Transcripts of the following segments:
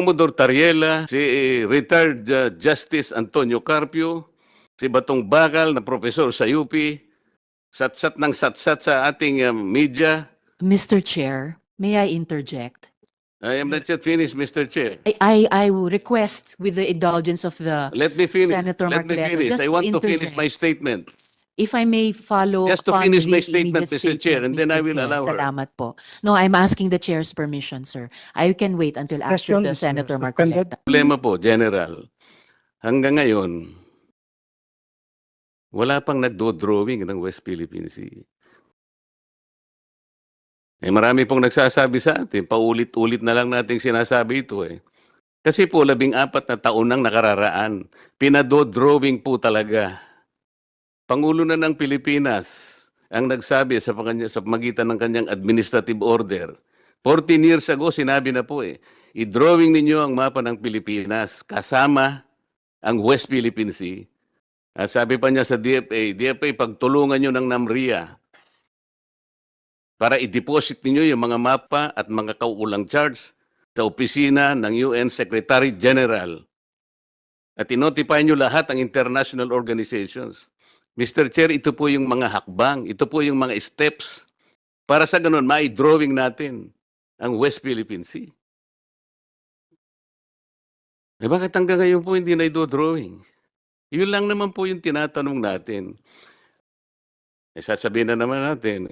Commodore Tariela, si retired Justice Antonio Carpio, si Batong Bakal na profesor sa UP, satsat ng satsat sa ating media. Mr. Chair, may I interject? I am not yet finished, Mr. Chair. I will request with the indulgence of the Let me finish. Senator Let me Marcoleta, finish. just I to want to finish my interject. statement. If I may follow Just to upon finish my the statement, immediate Mr. Chair, and then I Mr. will Chair. allow her. Salamat po. No, I'm asking the chair's permission, sir. I can wait until after Session the is, Senator suspended. Marcoleta. Problema po, General. Hanggang ngayon, wala pang nagdo-drawing ng West Philippine Sea. Marami pong nagsasabi sa atin, paulit-ulit na lang nating sinasabi ito eh. Kasi po, 14 na taon nang nakararaan, pinado-drawing po talaga. Pangulo na ng Pilipinas ang nagsabi sa magitan ng kanyang administrative order. 14 years ago, sinabi na po i-drawing ninyo ang mapa ng Pilipinas kasama ang West Philippine Sea. At sabi pa niya sa DFA, pagtulungan nyo ng NAMRIA para i-deposit ninyo yung mga mapa at mga kaukulang charge sa opisina ng UN Secretary General. At i-notify nyo lahat ang international organizations. Mr. Chair, ito po yung mga hakbang, ito po yung mga steps para sa ganun, ma-drawing natin ang West Philippine Sea. Bakit hanggang ngayon po hindi na i-drawing? Yun lang naman po yung tinatanong natin. Sasabihin na naman natin,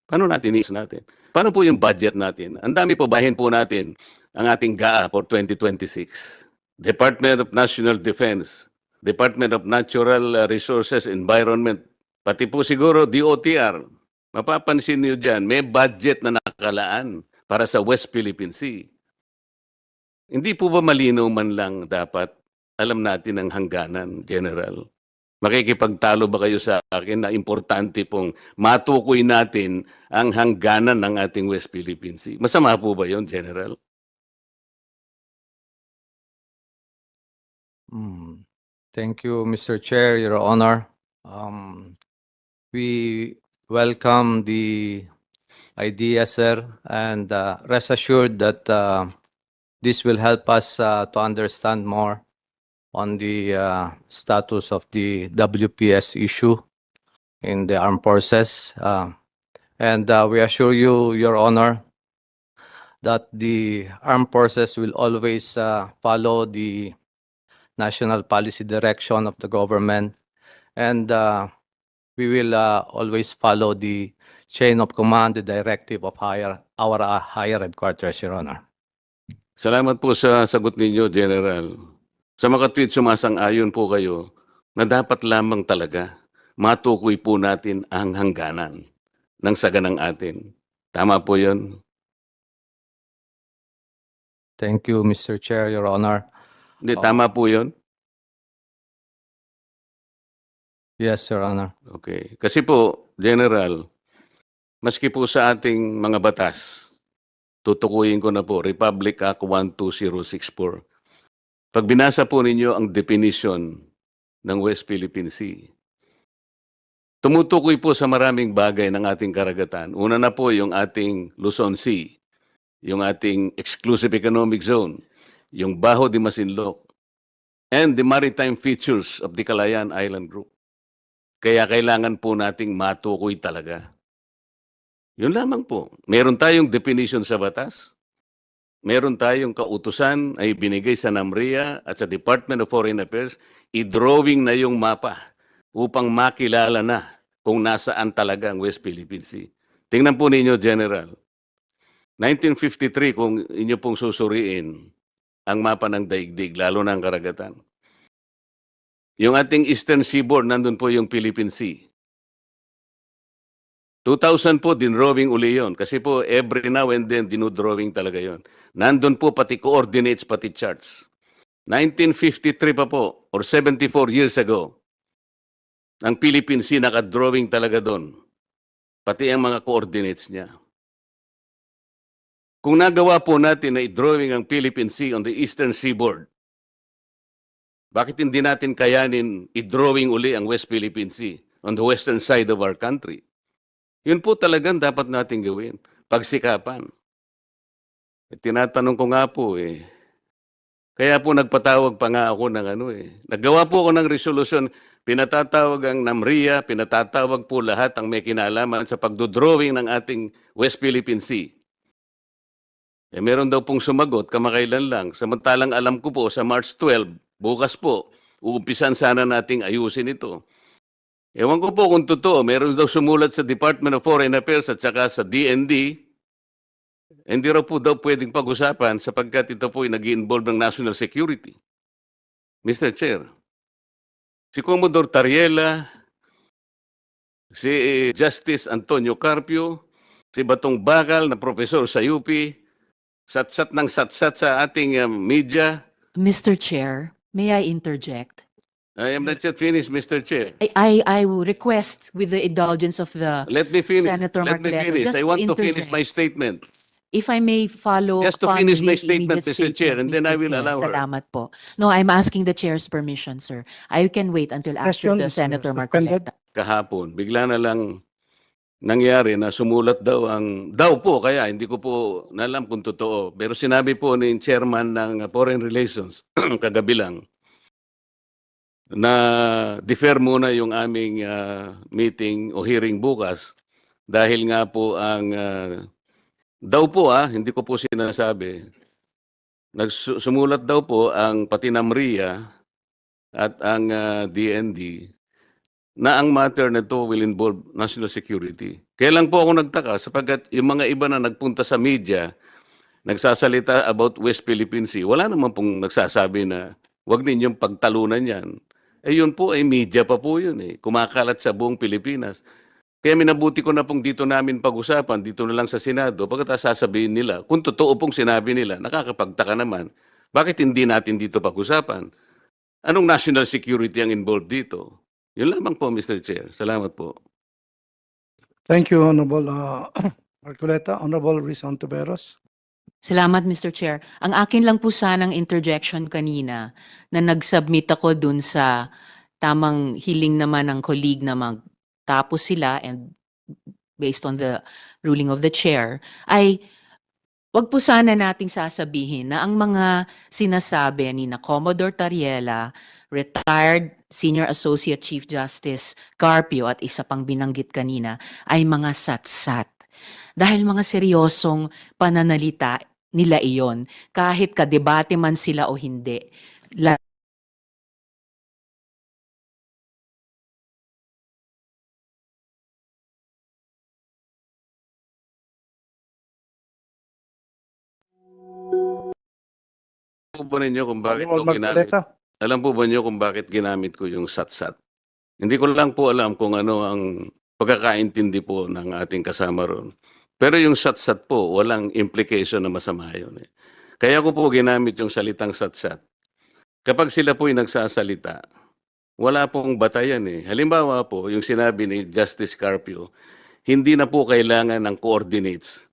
paano natin iis natin? Paano po yung budget natin? Ang dami po bahin po natin ang ating GAA for 2026. Department of National Defense, Department of Natural Resources, Environment, pati po siguro DOTR. Mapapansin niyo dyan, may budget na nakalaan para sa West Philippine Sea. Hindi po ba malinaw man lang dapat alam natin ang hangganan, General? Makikipagtalo ba kayo sa akin na importante pong matukoy natin ang hangganan ng ating West Philippine Sea? Masama po ba yun, General? Thank you, Mr. Chair, Your Honor. We welcome the idea, sir, and rest assured that this will help us to understand more on the status of the WPS issue in the armed forces. And we assure you, Your Honor, that the armed forces will always follow the national policy direction of the government, and we will always follow the chain of command, the directive of our higher headquarters, Your Honor. Salamat po sa sagot ninyo, General. Sa mga tweet, sumasang-ayon po kayo na dapat lamang talaga matukoy po natin ang hangganan ng saganang atin. Tama po yun? Thank you, Mr. Chair, Your Honor. Hindi, tama po yun? Yes, Your Honor. Okay. Kasi po, General, maski po sa ating mga batas, tutukuyin ko na po, Republic Act 12064. Pag binasa po ninyo ang definition ng West Philippine Sea, tumutukoy po sa maraming bagay ng ating karagatan. Una na po yung ating Luzon Sea, yung ating exclusive economic zone, yung Bajo de Masinloc, and the maritime features of the Calayan Island Group. Kaya kailangan po nating matukoy talaga. Yun lamang po. Meron tayong definition sa batas. Meron tayong kautusan ay binigay sa NAMRIA at sa Department of Foreign Affairs. I-drawing na yung mapa upang makilala na kung nasaan talaga ang West Philippine Sea. Tingnan po ninyo, General. 1953, kung inyo pong susuriin ang mapa ng daigdig, lalo na ang karagatan. Yung ating Eastern Seaboard, nandun po yung Philippine Sea. 2000 po, dinrawing uli yun. Kasi po, every now and then, dinudrawing talaga yun. Nandun po pati coordinates, pati charts. 1953 pa po, or 74 years ago, ang Philippine Sea nakadrawing talaga doon. Pati ang mga coordinates niya. Kung nagawa po natin na i-drawing ang Philippine Sea on the Eastern Seaboard, bakit hindi natin kayanin i-drawing uli ang West Philippine Sea on the western side of our country? Yun po talagang dapat nating gawin. Pagsikapan. Tinatanong ko nga po kaya po nagpatawag pa nga ako ng naggawa po ako ng resolusyon, pinatatawag ang NAMRIA, pinatatawag po lahat ang may kinalaman sa pagdodrawing ng ating West Philippine Sea. Meron daw pong sumagot, kamakailan lang. Samantalang alam ko po, sa March 12, bukas po, uumpisan sana nating ayusin ito. Ewan ko po kung totoo, meron daw sumulat sa Department of Foreign Affairs at saka sa DND, hindi raw po daw pwedeng pag-usapan sapagkat ito po ay nag-involve ng national security. Mr. Chair, si Commodore Tariela, si Justice Antonio Carpio, si Batong Bakal na profesor sa UP, satsat ng satsat sa ating media. Mr. Chair, may I interject? I am not yet finished, Mr. Chair. I will request with the indulgence of the, Let me finish. Senator Let me Marcoleta, finish. just I to want to finish my interject. statement. if I may follow Just to upon finish my the statement, immediate Mr. Chair, and then I Mr. will Chair. allow her. Salamat po. No, I'm asking the chair's permission, sir. I can wait until after Session the is, Senator suspended. Marcoleta. Kahapon, bigla na lang nangyari na sumulat daw daw po, kaya hindi ko po nalam kung totoo. Pero sinabi po ni chairman ng Foreign Relations kagabi lang na defer muna yung aming meeting o hearing bukas dahil nga po ang daw po hindi ko po sinasabi. Sumulat daw po ang pati NAMRIA at ang DND na ang matter na ito will involve national security. Kaya lang po ako nagtaka sapagkat yung mga iba na nagpunta sa media, nagsasalita about West Philippine Sea, wala naman pong nagsasabi na huwag ninyong pagtalunan yan. Yun po ay media pa po yun kumakalat sa buong Pilipinas. Kaya minabuti ko na pong dito namin pag-usapan, dito na lang sa Senado, pagkatapos sasabihin nila, kung totoo pong sinabi nila, nakakapagtaka naman, bakit hindi natin dito pag-usapan? Anong national security ang involved dito? Yun lamang po, Mr. Chair. Salamat po. Thank you, Honorable Marcoleta. Honorable Riz Ontiveros. Salamat, Mr. Chair. Ang akin lang po sanang interjection kanina na nag-submit ako dun sa tamang hiling naman ng colleague na magtapos sila and based on the ruling of the chair, ay wag po sana nating sasabihin na ang mga sinasabi ni na Commodore Tariela, retired Senior Associate Chief Justice Carpio at isa pang binanggit kanina ay mga satsat. Dahil mga seryosong pananalita nila iyon, kahit kadebate man sila o hindi. Alam po ba ninyo kung bakit Honorable ko ginamit? Marcoleta. Alam po ba niyo kung bakit ginamit ko yung satsat? Hindi ko lang po alam kung ano ang pagkakaintindi po ng ating kasama ron. Pero yung satsat po, walang implication na masama yun. Kaya ko po ginamit yung salitang satsat. Kapag sila po yung nagsasalita, wala pong batayan Halimbawa po, yung sinabi ni Justice Carpio, hindi na po kailangan ng coordinates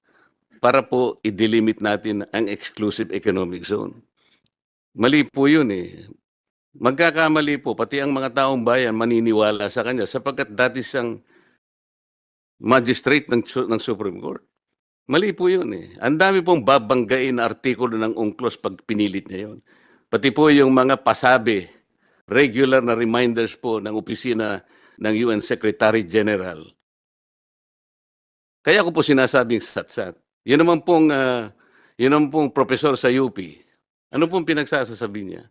para po i-delimit natin ang exclusive economic zone. Mali po yun Magkakamali po, pati ang mga taong bayan maniniwala sa kanya sapagkat dati siyang magistrate ng Supreme Court. Mali po yun Ang dami pong babanggain na artikulo ng UNCLOS pag pinilit niya yun. Pati po yung mga pasabi, regular na reminders po ng opisina ng UN Secretary General. Kaya ko po sinasabing satsat. Yun naman pong professor sa UP. Ano pong pinagsasasabi niya?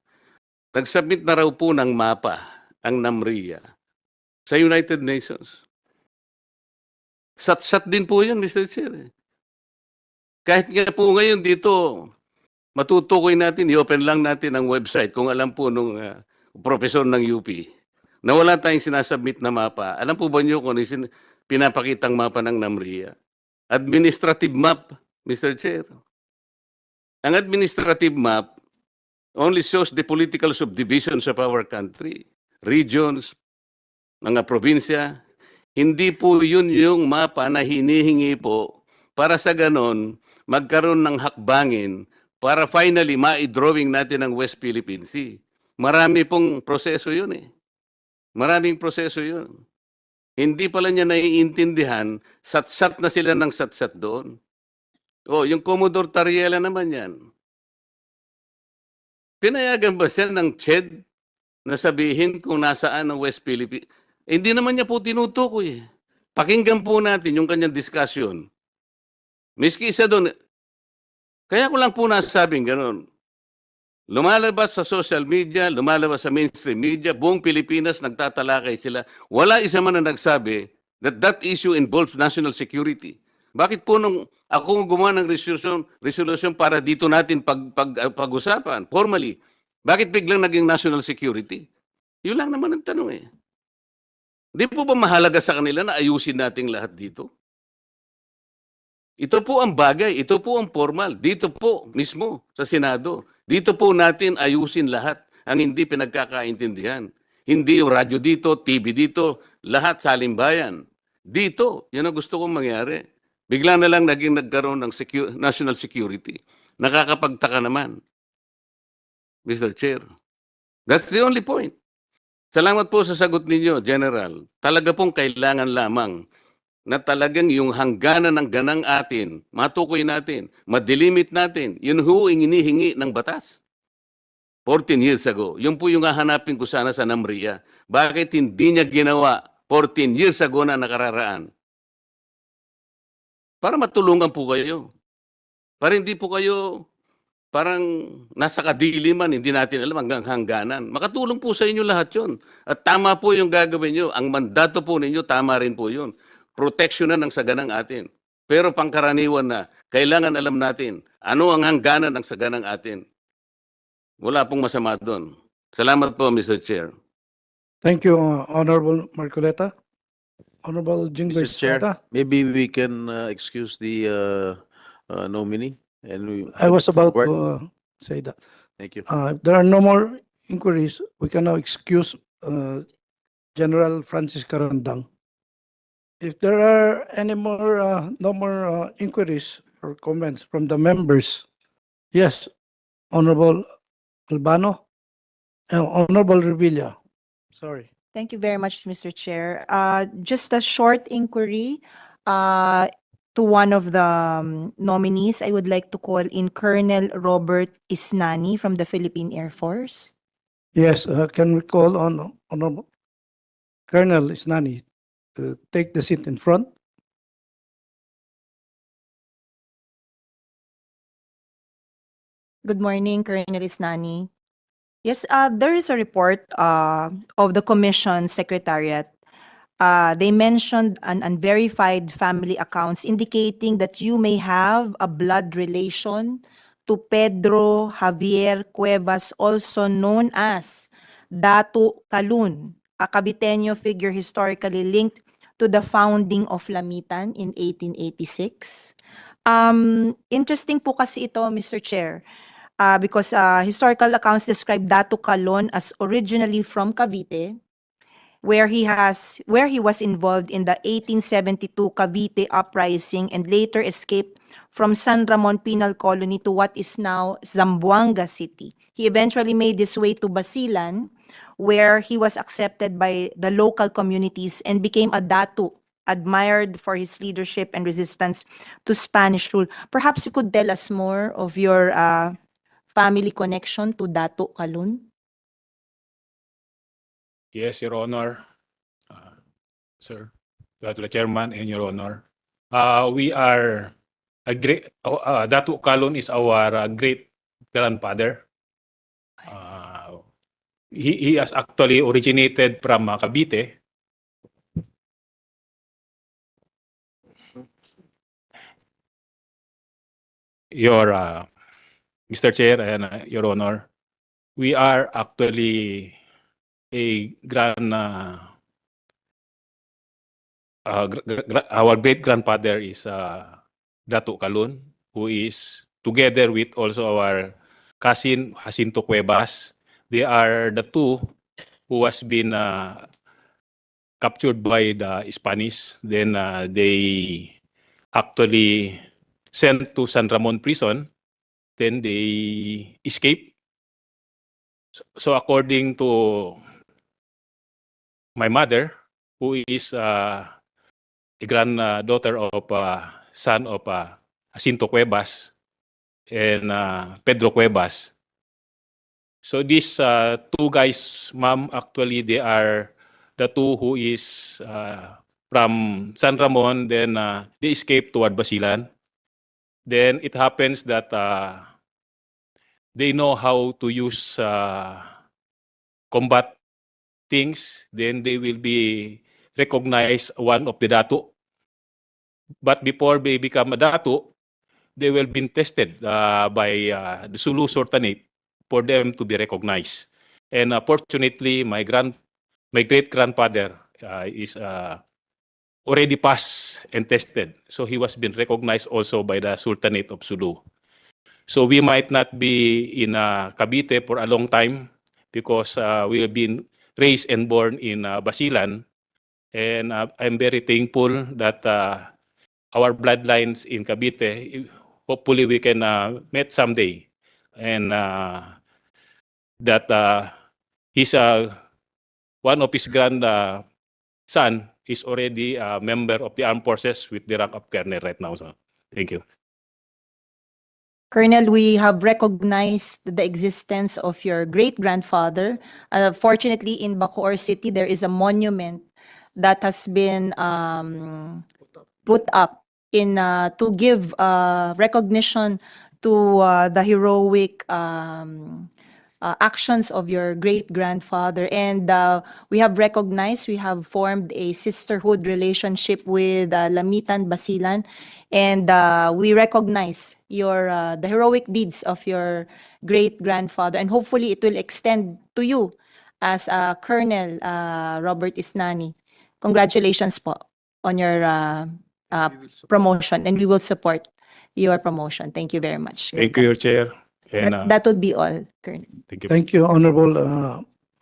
Nag-submit na raw po ng mapa ang NAMRIA sa United Nations. Satsat din po yun, Mr. Chair. Kahit nga po ngayon dito, matutukoy natin, i-open lang natin ang website kung alam po nung professor ng UP na wala tayong sinasubmit na mapa. Alam po ba niyo kung pinapakitang mapa ng NAMRIA? Administrative map, Mr. Chair. Ang administrative map only shows the political subdivisions of our country, regions, mga probinsya. Hindi po yun yung mapa na hinihingi po para sa ganon magkaroon ng hakbangin para finally ma-drawing natin ang West Philippine Sea. Marami pong proseso yun Maraming proseso yun. Hindi pala niya naiintindihan, sat-sat na sila ng sat-sat doon. Oh, yung Commodore Tariela naman yan. Pinayagan ba siya ng CHED na sabihin kung nasaan ang West Philippines? Hindi naman niya po tinutukoy. Pakinggan po natin yung kanyang discussion. Miski isa doon, kaya ko lang po nasabing gano'n. Lumalabas sa social media, lumalabas sa mainstream media, buong Pilipinas nagtatalakay sila. Wala isa man na nagsabi that that issue involves national security. Bakit po nung ako gumawa ng resolution para dito natin pag-usapan, formally, bakit biglang naging national security? Yun lang naman ang tanong eh. Di po ba mahalaga sa kanila na ayusin natin lahat dito? Ito po ang bagay, ito po ang formal. Dito po mismo sa Senado. Dito po natin ayusin lahat ang hindi pinagkakaintindihan. Hindi yung radyo dito, TV dito, lahat sa halimbayan. Dito, yun ang gusto kong mangyari. Bigla na lang nagkaroon ng national security. Nakakapagtaka naman, Mr. Chair. That's the only point. Salamat po sa sagot ninyo, General. Talaga pong kailangan lamang na talagang yung hangganan ng ganang atin, matukoy natin, madilimit natin, yun ho ang inihingi ng batas. 14 years ago. Yun po yung hahanapin ko sana sa NAMRIA. Bakit hindi niya ginawa 14 years ago na nakararaan? Para matulungan po kayo. Para hindi po kayo parang nasa kadiliman, hindi natin alam hanggang hangganan. Makatulong po sa inyo lahat yun. At tama po yung gagawin nyo. Ang mandato po ninyo, tama rin po yun. Proteksyon na ng saganang atin. Pero pangkaraniwan na, kailangan alam natin ano ang hangganan ng saganang atin. Wala pong masama doon. Salamat po, Mr. Chair. Thank you, Honorable Marcoleta. Honorable Jinggoy Mr. Chair, Estrada. maybe we can excuse the nominee and we. I was about Work. to say that. Thank you. If there are no more inquiries, we can now excuse General Francis Carandang. If there are any more, no more inquiries or comments from the members, yes, Honorable Albano, Honorable Revilla. Sorry. Thank you very much, Mr. Chair. Just a short inquiry to one of the nominees. I would like to call in Colonel Robert Isnani from the Philippine Air Force. Yes, can we call on Honorable Colonel Isnani to take the seat in front? Good morning, Colonel Isnani. Yes, there is a report of the Commission Secretariat. They mentioned an unverified family accounts indicating that you may have a blood relation to Pedro Javier Cuevas, also known as Datu Calun, a Caviteño figure historically linked to the founding of Lamitan in 1886. Interesting po kasi ito, Mr. Chair. Because historical accounts describe Datu Calon as originally from Cavite, where he was involved in the 1872 Cavite uprising and later escaped from San Ramon Penal Colony to what is now Zamboanga City. He eventually made his way to Basilan, where he was accepted by the local communities and became a Datu, admired for his leadership and resistance to Spanish rule. Perhaps you could tell us more of your family connection to Datu Calun? Yes, Your Honor, sir, to the chairman and Your Honor. We are a great, Datu Calun is our great grandfather. He has actually originated from Cavite. Mr. Chair and Your Honor, we are actually a our great grandfather is Datu Calun, who is together with also our cousin Jacinto Cuevas. They are the two who has been captured by the Spanish. Then they actually sent to San Ramon prison. Then they escape. So according to my mother, who is a granddaughter of son of Jacinto Cuevas and Pedro Cuevas. So these two guys, ma'am, actually they are the two who is from San Ramon, then they escaped toward Basilan. Then it happens that they know how to use combat things, then they will be recognized one of the datu. But before they become a datu, they will be tested by the Sulu Sultanate for them to be recognized. And fortunately, my great grandfather is already passed and tested, so he was been recognized also by the Sultanate of Sulu. So we might not be in Cavite for a long time because we have been raised and born in Basilan, and I'm very thankful that our bloodlines in Cavite, hopefully we can meet someday, and that his one of his son is already a member of the armed forces with the rank of colonel right now. So, thank you. Colonel, we have recognized the existence of your great-grandfather. Fortunately, in Bacoor City, there is a monument that has been put up in to give recognition to the heroic actions of your great-grandfather. And we have recognized, we have formed a sisterhood relationship with Lamitan Basilan. And we recognize your the heroic deeds of your great-grandfather. And hopefully it will extend to you as Colonel Robert Isnani. Congratulations po on your promotion, and we will support your promotion. Thank you very much. Thank you, Your Chair. And That would be all, Colonel. thank you. Thank you, Honorable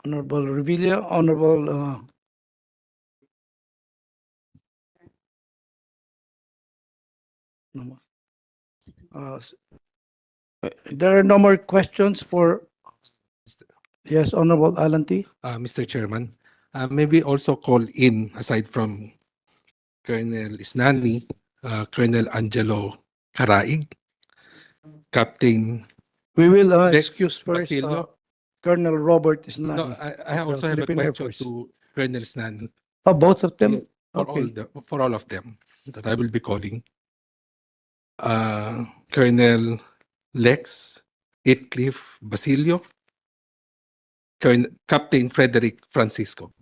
Revilla, Honorable there are no more questions for, yes, Honorable Alan T. Mr. Chairman, maybe also call in, aside from Colonel Isnani, Colonel Angelo Caraig, Captain. We will Dex excuse first Basilio. Colonel Robert is No, not. I also have a Philippine Air question Force. to Colonel Isnani. Oh, both of them? For Okay. for all of them that I will be calling. Colonel Lex Itcliffe Basilio, Captain Frederick Francisco.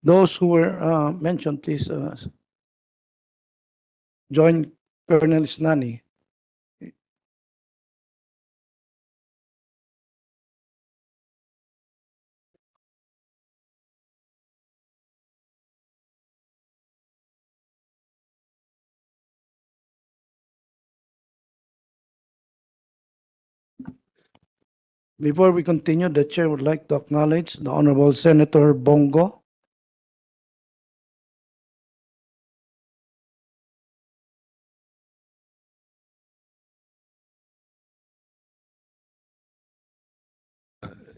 Those who were mentioned, please join Colonel Isnani. Before we continue, the chair would like to acknowledge the Honorable Senator Bongo.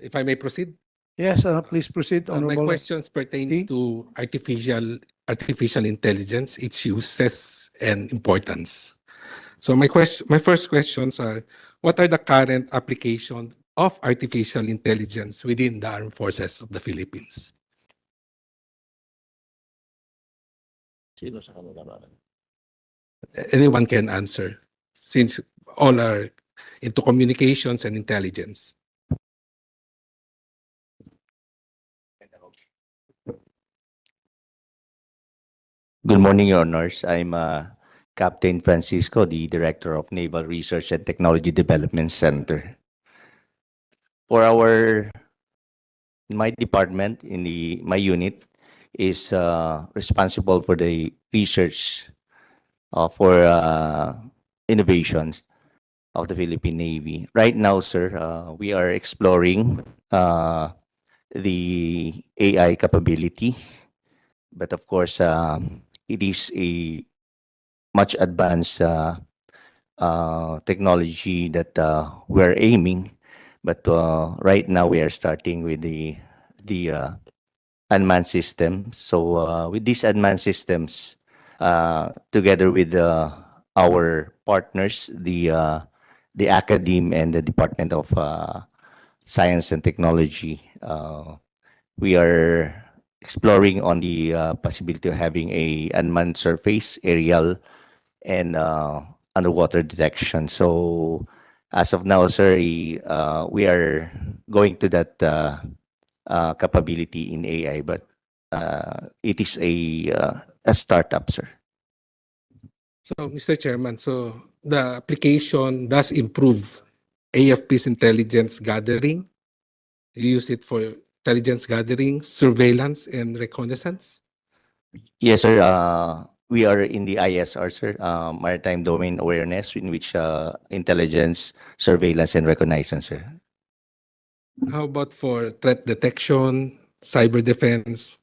If I may proceed. Yes, please proceed, My Honorable. questions pertain T. to artificial intelligence, its uses and importance. So my first questions are: what are the current application of artificial intelligence within the armed forces of the Philippines? Anyone can answer, since all are into communications and intelligence. Good morning, Your Honors. I'm Captain Francisco, the Director of Naval Research and Technology Development Center. For my department, my unit is responsible for the research for innovations of the Philippine Navy. Right now, sir, we are exploring the AI capability, but of course, it is a much advanced technology that we're aiming. But right now we are starting with the unmanned systems. So with these unmanned systems, together with our partners, the academe and the Department of Science and Technology, we are exploring on the possibility of having a unmanned surface, aerial, and underwater detection. So as of now, sir, we are going to that capability in AI, but it is a startup, sir. So, Mr. Chairman, so the application does improve AFP's intelligence gathering. You use it for intelligence gathering, surveillance, and reconnaissance. Yes, sir. We are in the ISR, sir, Maritime Domain Awareness, in which intelligence, surveillance, and reconnaissance, sir. How about for threat detection, cyber defense?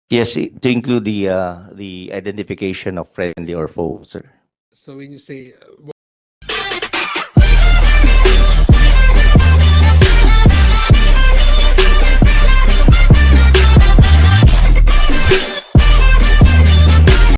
Yes, to include the identification of friendly or foe, sir. So when you say